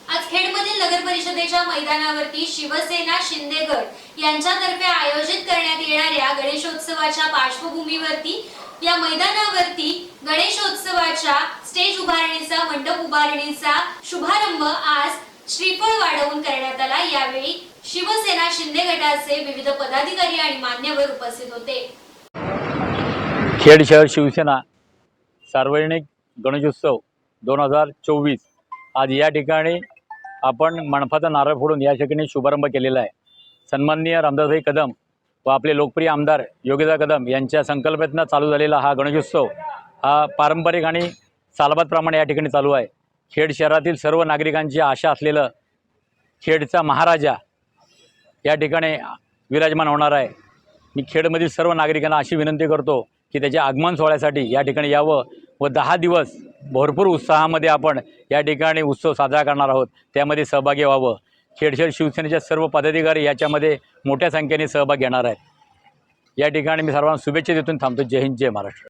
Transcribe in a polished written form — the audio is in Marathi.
आज खेडमधील नगर परिषदेच्या मैदानावरती शिवसेना शिंदे गट यांच्यातर्फे आयोजित करण्यात येणाऱ्या गणेशोत्सवाच्या पार्श्वभूमीवरती या मैदानावरती गणेशोत्सवाच्या स्टेज उभारणीचा मंडप उभारणीचा शुभारंभ आज श्रीफळ वाढवून करण्यात आला। यावेळी शिवसेना शिंदे गटाचे विविध पदाधिकारी आणि मान्यवर उपस्थित होते। खेड शहर शिवसेना सार्वजनिक गणेशोत्सव 2024 आज या ठिकाणी आपण मनपाचा नारळ फोडून या ठिकाणी शुभारंभ केलेला आहे। सन्माननीय रामदासभाई कदम व आपले लोकप्रिय आमदार योगीदा कदम यांच्या संकल्पनेतून चालू झालेला हा गणेशोत्सव हा पारंपरिक आणि सालबादप्रमाणे या ठिकाणी चालू आहे। खेड शहरातील सर्व नागरिकांची आशा असलेलं खेडचा महाराजा या ठिकाणी विराजमान होणार आहे। मी खेडमधील सर्व नागरिकांना अशी विनंती करतो की त्याच्या आगमन सोहळ्यासाठी या ठिकाणी यावं व 10 दिवस भरपूर उत्साहामध्ये आपण या ठिकाणी उत्सव साजरा करणार आहोत, त्यामध्ये सहभागी व्हावं। खेड शहर शिवसेनेचे सर्व पदाधिकारी याच्यामध्ये मोठ्या संख्येने सहभाग घेणार आहेत। या ठिकाणी मी सर्वांना शुभेच्छा देऊन थांबतो। जय हिंद, जय महाराष्ट्र।